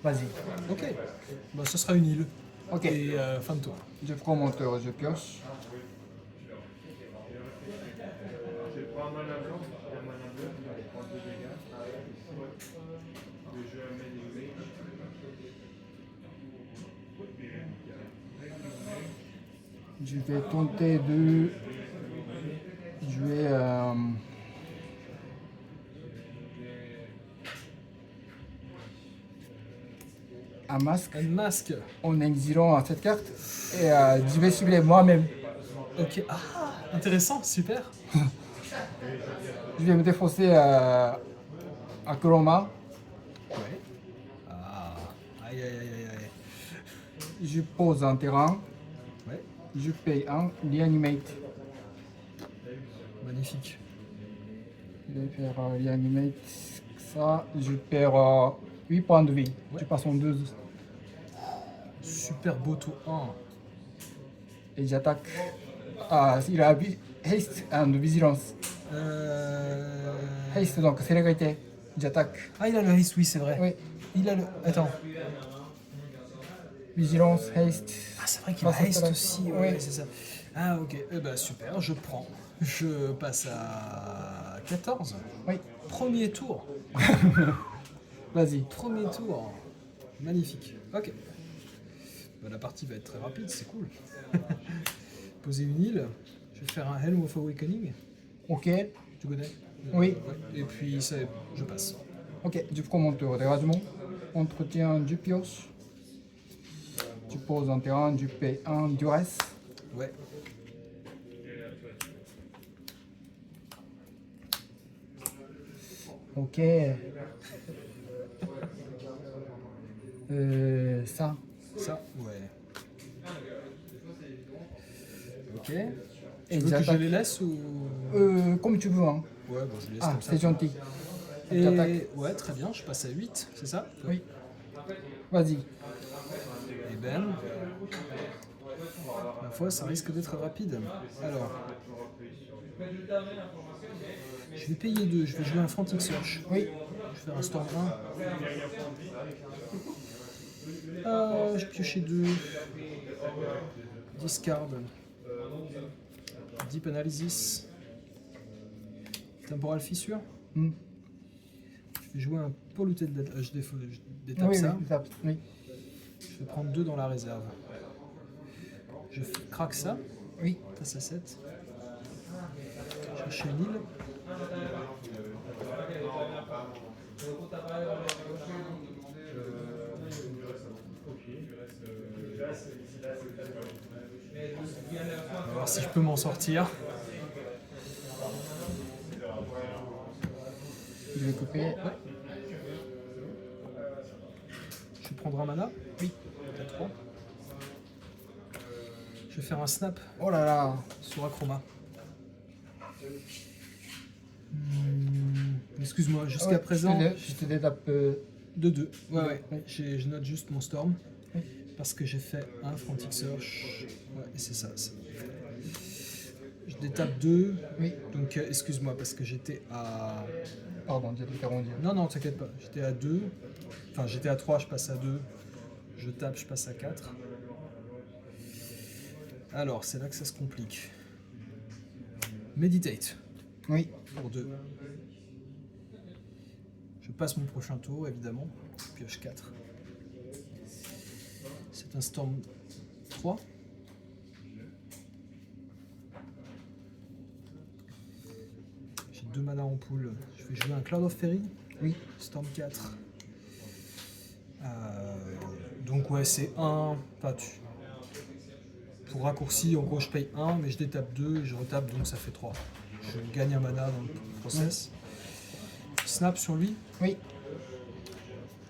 Vas-y. Ok. Bah, ce sera une île. Ok. Et fin de tour. Je prends mon tour, je pioche. Je prends un mana blanc, un mana bleu, je prends 2 dégâts. Le jeu amène une mage. Je vais tenter de jouer un masque Un masque. en exilant cette carte et je vais cibler moi-même. Ok. Ah, intéressant, super. Je vais me défausser à Chroma. Ouais. Ah. Aïe, aïe, aïe, aïe, aïe. Je pose un terrain. Ouais. Je paye un reanimate. Magnifique. Je vais faire reanimate. Ça, je perds 8 points de vie. Ouais. Je passe en 2 Super beau tour 1. et j'attaque. Ah, il a haste and vigilance. Haste donc célébrité. J'attaque. Ah, il a le haste, oui, c'est vrai. Oui. Il a le. Attends. Vigilance, haste. Ah, c'est vrai qu'il a Passe au haste talent. aussi, ouais, Oui. c'est ça. Ah, ok. Eh ben, super, je prends. Je passe à 14. Oui. Premier tour. Vas-y. Premier tour. Magnifique. Ok. Bah, la partie va être très rapide, c'est cool. Poser une île. Je vais faire un Helm of Awakening. Ok. Tu connais? Oui. Ouais. Et puis, ça, je passe. Ok, je prends mon tour. Dégagement. Entretien du pioche. Tu poses un terrain, du payes un duresse. Ouais. Ok. Ça. Ça, ouais. Ok. Et Tu veux que je j'attaque. les laisse ou... Comme tu veux. Hein. Ouais, bon, je les laisse Ah, comme ça. c'est gentil. Et... J'attaque. Ouais, très bien, je passe à 8, c'est ça? Oui. Vas-y. Et ben... Ma foi, ça risque d'être rapide. Alors... Je vais payer 2, je vais jouer un Frantic Search. Oui. Je vais faire un Storm 1. Je piochais 2. Discard. Deep Analysis. Temporal Fissure. Hmm. Je vais jouer un Polluted Dead. Je détape Oui, ça. oui, ça. Oui. Je vais prendre 2 dans la réserve. Je craque ça. Oui. Passe à 7. Chercher une île. On va voir si je peux m'en sortir. Je vais couper. Je vais prendre un mana. Oui. À 3. Je vais faire un snap Oh là là. sur Acroma. Excuse-moi, jusqu'à Ouais, présent, Je te détape. 2-2. Ouais. Oui. Je note juste mon storm. Oui. Parce que j'ai fait un Frantic Search. Ouais, et c'est ça. Je détape 2. Oui. Donc, excuse-moi, parce que j'étais à. Pardon, j'ai tout arrondi. Non, t'inquiète pas. J'étais à 2. Enfin, j'étais à 3, je passe à 2. Je tape, je passe à 4. Alors, c'est là que ça se complique. Meditate. Oui. Pour 2. Je passe mon prochain tour, évidemment. Pioche 4. C'est un Storm 3. J'ai 2 mana en pool. Je vais jouer un Cloud of Fairy. Oui. Storm 4. Donc ouais, c'est 1. Enfin, pour raccourci, en gros, je paye 1, mais je détape 2 et je retape, donc ça fait 3. Je gagne un mana dans le process. Snap sur lui. Oui.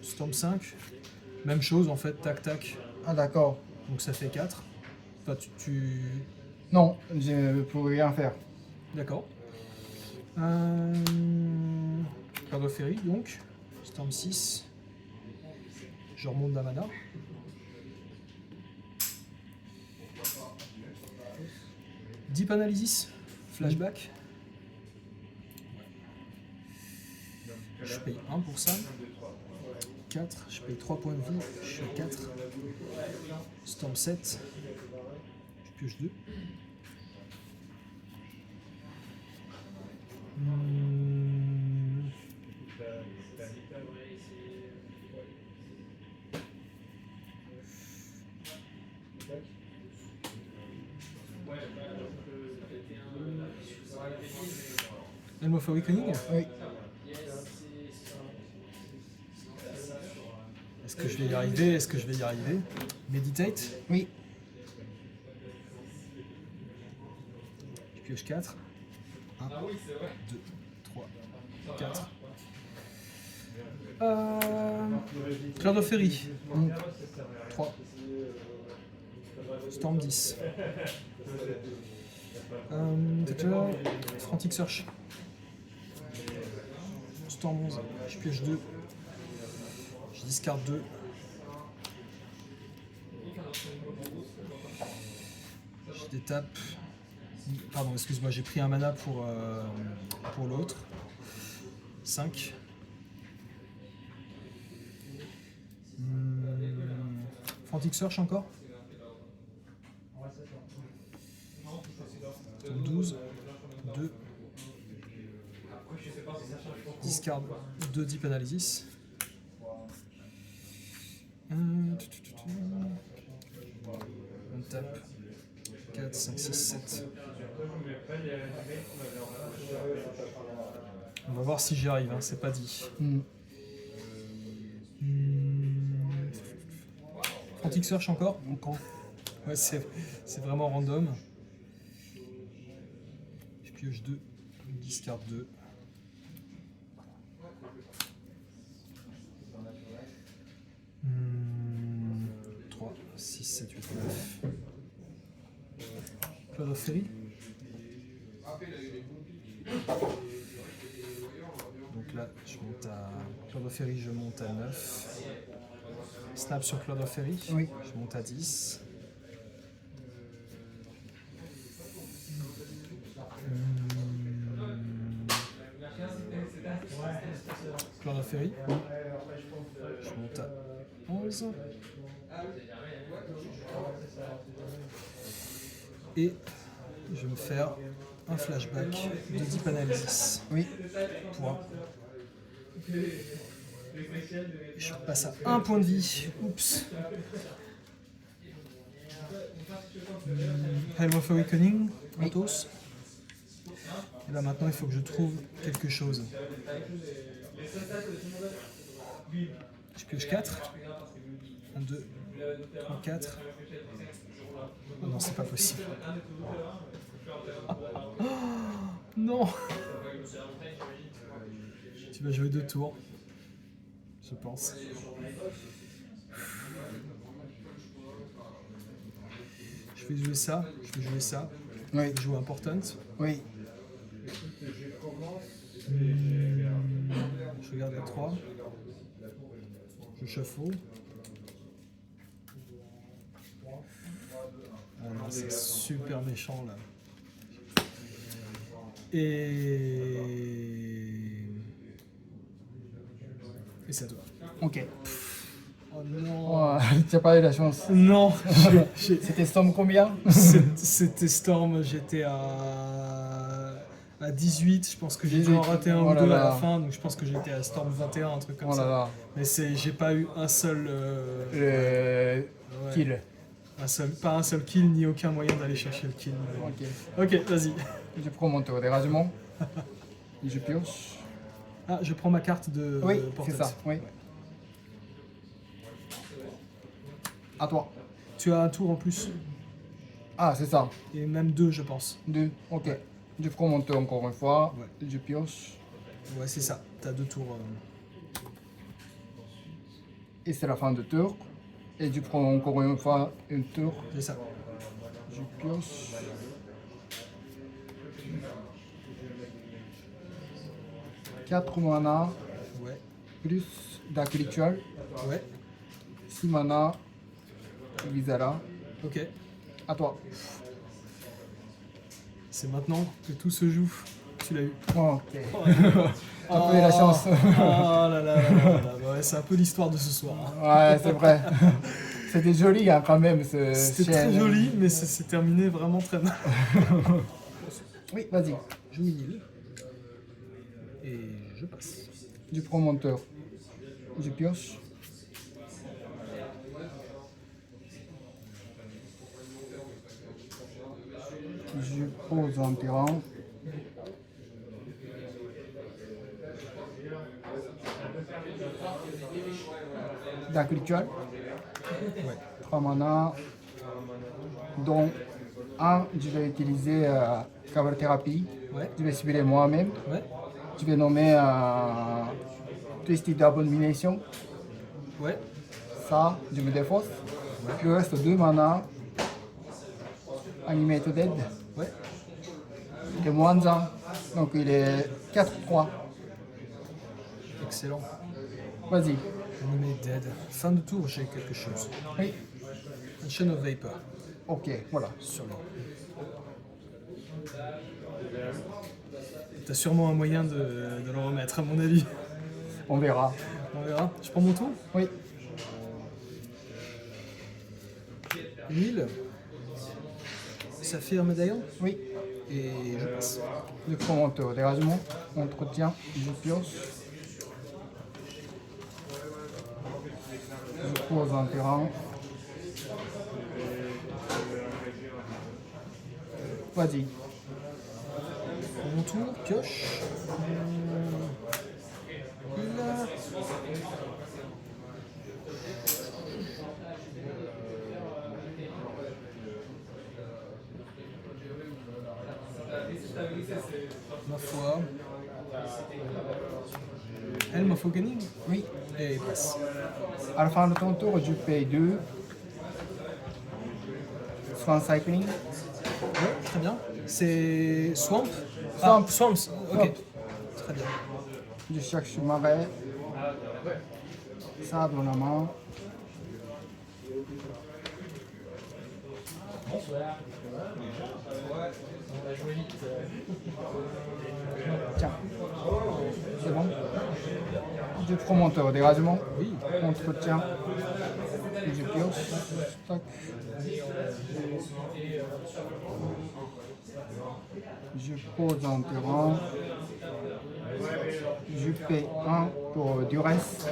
Storm 5. Même chose, en fait, tac, tac. Ah d'accord. Donc ça fait 4. Enfin, Non, je ne pourrais rien faire. D'accord. Cloud of Fairy, donc. Storm 6. Je remonte d'un mana. Deep Analysis. Flashback. Je paye 1 pour ça. 4, je paye 3 points de vie, je suis à 4. Storm 7, je pioche 2. Helm of Awakening. Oui. Est-ce que je vais y arriver? Est-ce que je vais y arriver? Meditate. Oui. Je pioche 4. 1, 2, 3, 4. Cloud of Fairy. 3. Storm 10. Frantic Search. Storm 11. Je pioche 2. Je discarde 2. Je détape. Pardon, excuse-moi, j'ai pris un mana pour l'autre. 5. Frantic Search encore. 12. 2. Discard 2 Deep Analysis. On tape 4, 5, 6, 7. On va voir si j'y arrive, hein, c'est pas dit. Frantic Search encore. Ouais, c'est vraiment random. Je pioche 2, discard 2. 3, 6, 7, 8, 9. Cloud of Fairy. Donc là, je monte à Cloud of Fairy, je monte à 9. Snap sur Cloud of Fairy, Oui. je monte à 10. Cloud of Fairy, je monte à 11. Et je vais me faire un flashback de Deep Analysis. Oui. Point. Je passe à 1 point de vie. Oups. Helm of Awakening, Athos. Et là maintenant il faut que je trouve quelque chose. Je pioche 4. 1, 2, 3, 4. Oh non, c'est pas possible. Oh, non. Tu vas jouer 2 tours. Je pense. Je vais jouer ça. Je vais jouer ça. Oui. Je joue Important. Oui. Je regarde la 3. Je shuffle. Ah non, c'est super méchant là. Et c'est à toi. Ok. Oh non. Oh, tu n'as pas eu la chance. Non. C'était Storm combien? C'était Storm, j'étais à 18, je pense que j'ai dû en rater un Oh ou là deux à là. la fin, donc je pense que j'étais à Storm 21, un truc comme Oh là ça. là. Mais j'ai pas eu un seul, Le ouais, kill. pas un seul kill, ni aucun moyen d'aller chercher le kill. Ok. Ok, vas-y. Je prends mon tour dérangement. Et je pioche. Ah, je prends ma carte de Oui, portrait. c'est ça. Oui. À toi. Tu as un tour en plus, Ah, c'est ça. et même 2 je pense. 2. Ok. Je prends mon tour encore une fois. Ouais. Je pioche. Ouais, c'est ça, t'as 2 tours. Et c'est la fin de tour. Et je prends encore une fois un tour. C'est ça. Je pioche. Quatre mana Ouais, plus Dark Ritual. ouais, 6 mana. Vizara. ok. À toi. C'est maintenant que tout se joue. tu l'as eu. Oh, ok. T'as pas eu la chance. Ah là là là là là. Ouais, c'est un peu l'histoire de ce soir. Hein. Ouais, c'est vrai. C'était joli hein, quand même ce C'était chêne. très joli, mais ça s'est terminé vraiment très mal. Oui, vas-y. Joue une île. Et je passe. Je prends mon tour. Je pioche. Je pose un terrain. Deck rituel. Ouais. 3 mana. Dont un, je vais utiliser Cover Therapy. Ouais. Je vais cibler moi-même. Ouais. Je vais nommer Twisted Abomination. Ouais. Ça, je me défausse. Le reste 2 mana. Animate Dead. Ouais. Il est moins 1. Donc il est 4-3. Excellent. Vas-y. Animé Dead. Fin de tour, j'ai quelque chose. Oui. Chain of Vapor. Ok, voilà. Sur le. T'as sûrement un moyen de le remettre, à mon avis. On verra. On verra. Je prends mon tour. Oui. Une île. Saphir médaillon. Oui. Et je passe. Je prends mon tour. Dérangement. Entretien. Je pioche. Je pose un terrain. Vas-y. Mon tour, pioche. Île. Ma foi. Helm of Oganing. Oui. Et passe. À la fin de ton tour, je paye 2. Swan Cycling. Ouais, très bien. C'est Swamp. Swamp. Ah, Swamps. Ok. Swamp. Très bien. Je cherche marais. Ça dans la main. Tiens. C'est bon. Je prends mon tour. Dérangement. Oui. Entretien. Je pioche. Tac. Je pose un terrain. Je paie 1 pour duresse.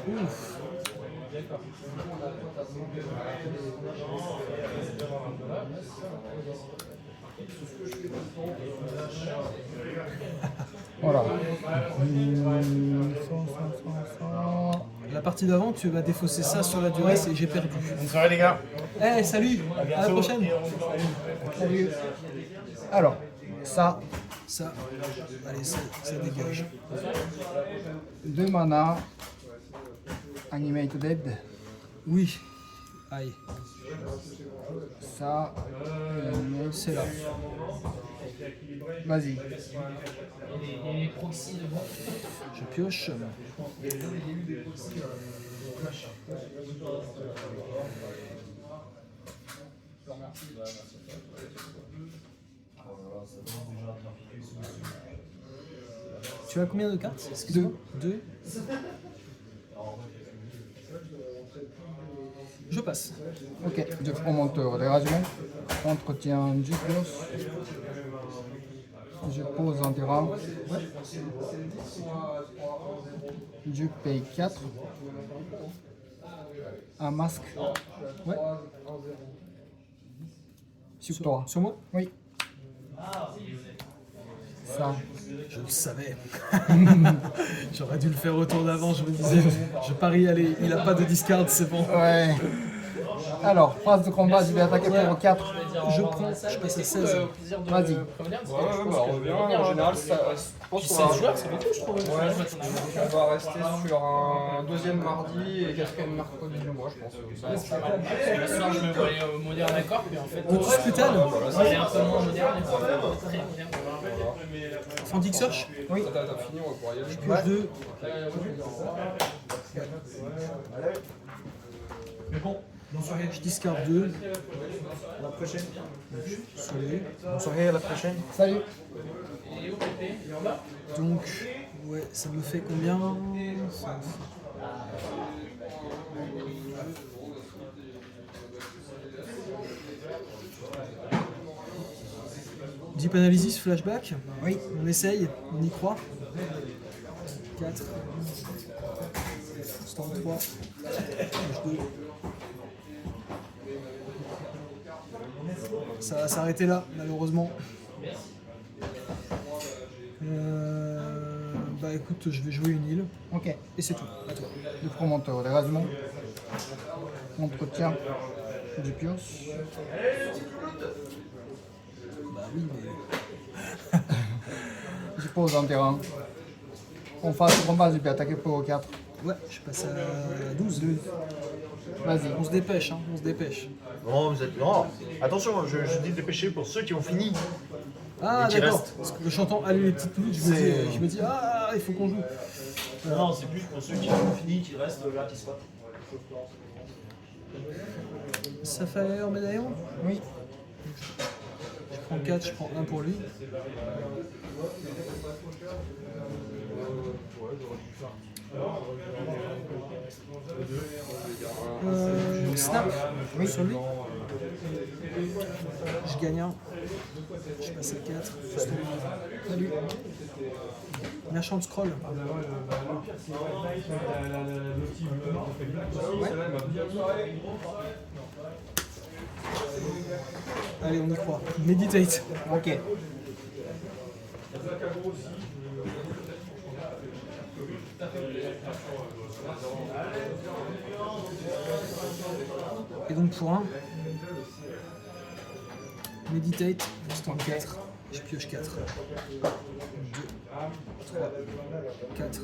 Ouf. Voilà. La partie d'avant, tu vas défausser ça sur la durée et j'ai perdu. Bonne soirée les gars. Eh, salut. À la prochaine. Salut. Alors, ça, Ça. Allez, ça dégage. 2 mana. Animate Dead. Oui. Aïe. Ça, C'est là. vas-y. Je pioche. Tu as combien de cartes? Excuse-moi. Deux. Je passe. Ok, je prends mon tour. Dérangement. Entretien du plus. Je pose un terrain. Je paye 4. Un masque. Ouais. Sur toi. Sur moi? Oui. Ça. Je le savais. J'aurais dû le faire au tour d'avant, je me disais, je parie, allez, il a pas de discard, c'est bon. Ouais. Alors, phase de combat, je vais attaquer pour 4. Je prends, je passe à 16. Vas-y. En général, ça, je pense qu'on va... 16 joueurs, c'est beaucoup, je trouve. on va rester sur un deuxième mardi et quatrième mercredi du mois, je pense. Le soir, je me voyais au moderne accord, puis en fait, Lotus Putal, c'est un peu moins moderne, mais c'est très bien. Frantic Search, Oui. T'as fini, on va pouvoir y aller. pioche 2. Je discard 2. À la prochaine. Soleil. Bonne soirée, à la prochaine. Salut. Donc, ouais, ça me fait combien? Ça me fait- Deep Analysis, flashback. Oui. On essaye, on y croit. 4. Stand 3. H2. Ça va s'arrêter là, malheureusement. Bah écoute, je vais jouer une île. Ok. Et c'est tout. À toi. Le promontoire d'Erasmus. Entretien du Pios. Bah oui, mais. Je pose en terrain. On face au combat, je peux attaquer pour 4. Ouais, je passe à 12. Vas-y. On se dépêche, hein, on se dépêche. Non, vous êtes. Non, attention, je dis dépêcher pour ceux qui ont fini. Ah Et qui d'accord. reste. Parce que j'entends aller les petites minutes, je me dis ah il faut qu'on joue. Non, c'est plus pour ceux qui ont fini, qui restent là, qui se battent. Ça fait en médaillon. Oui. Je prends 4, je prends 1 pour lui. Snap oui. Sur lui. Je gagne 1. Je passe à 4. Salut. Merchant de scroll. Allez, on y croit. Meditate. Ok. Et donc pour 1, Meditate, stand 4, je pioche 4. 2, 3, 4.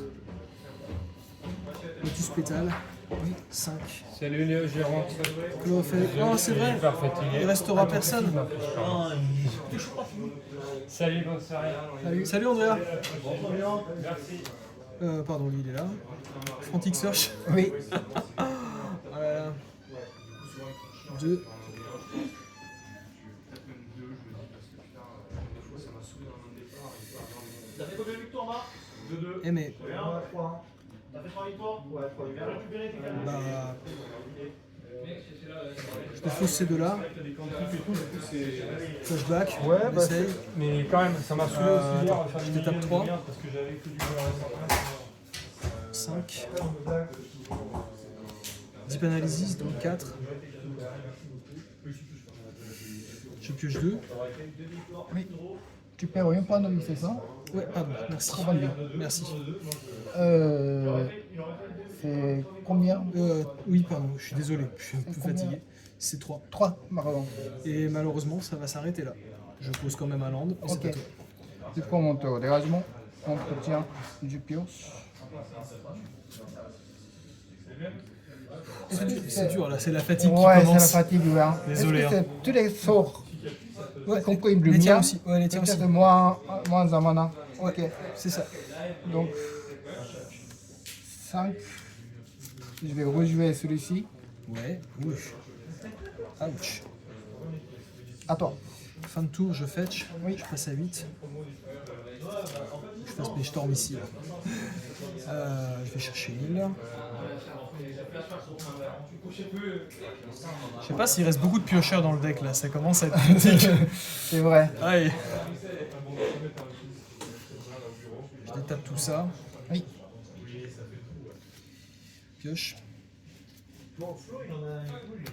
Lotus pétale, 5. Salut Léo, je rentre. Chlorophylle. Oh, c'est vrai, Hyper fatigué. il restera personne. Salut, bonne soirée. Salut Andrea. Merci. Pardon, lui il est là. Frantic Search. Oui. Voilà. 2. T'as fait combien de victoires, Marc 2-2. Eh mais, T'as fait 3 victoires Ouais, 3 victoires. Récupérer tes canons. bah... Je défausse ces deux-là. Flashback, Ouais, on bah, essaye. mais quand même, ça m'a saoulé aussi hier. attends, je t'étape 3. Parce que j'avais que du 5. Deep Analysis, donc 4. Je pioche 2. Oui. Tu perds un point de vie, c'est ça? Ouais, pardon, merci. Très bonne vie. Merci. C'est combien? Oui, pardon, je suis désolé, je suis un peu Combien fatigué. C'est 3. 3, pardon. Et malheureusement, ça va s'arrêter là. Je pose quand même un land, et c'est Ok. à toi. Le promontoire d'Erasmus. Entretien du Pios. C'est dur là, c'est la fatigue Ouais, qui c'est la commence. fatigue, ouais. Désolé, Est-ce que hein. c'est tous les sorts, Ouais, y compris le les tiens mien, aussi. Ouais, les tiens aussi. peut-être moins en mana. Ok, C'est ça. donc 5. Je vais rejouer celui-ci. Ouais, ouch. Ouch. À toi. Fin de tour, je fetch. Oui. Je passe à 8. Je fasse mes storms ici. Là. Je vais chercher une île. Je sais pas s'il reste beaucoup de piocheurs dans le deck là, ça commence à être critique. C'est vrai. Allez. Je détape tout ça. Oui. Pioche.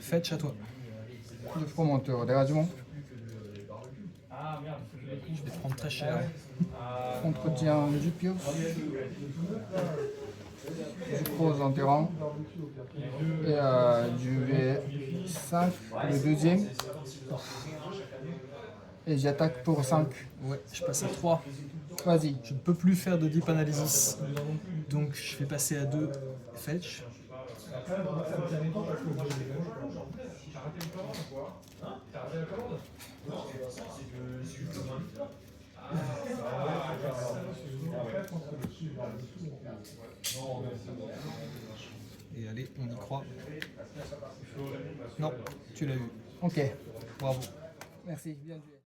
Fetch à toi. Le promontoire d'Erasmus. Je vais te prendre très cher. Entretien du Pios. Je pose en terrain. Et je vais 5, le deuxième. Et j'attaque pour 5. Ouais, je passe à 3. Vas-y. Je ne peux plus faire de deep analysis. Donc je vais passer à 2. Fetch. Et allez, on y croit. Non, tu l'as eu. Ok, Bravo. merci, bien joué.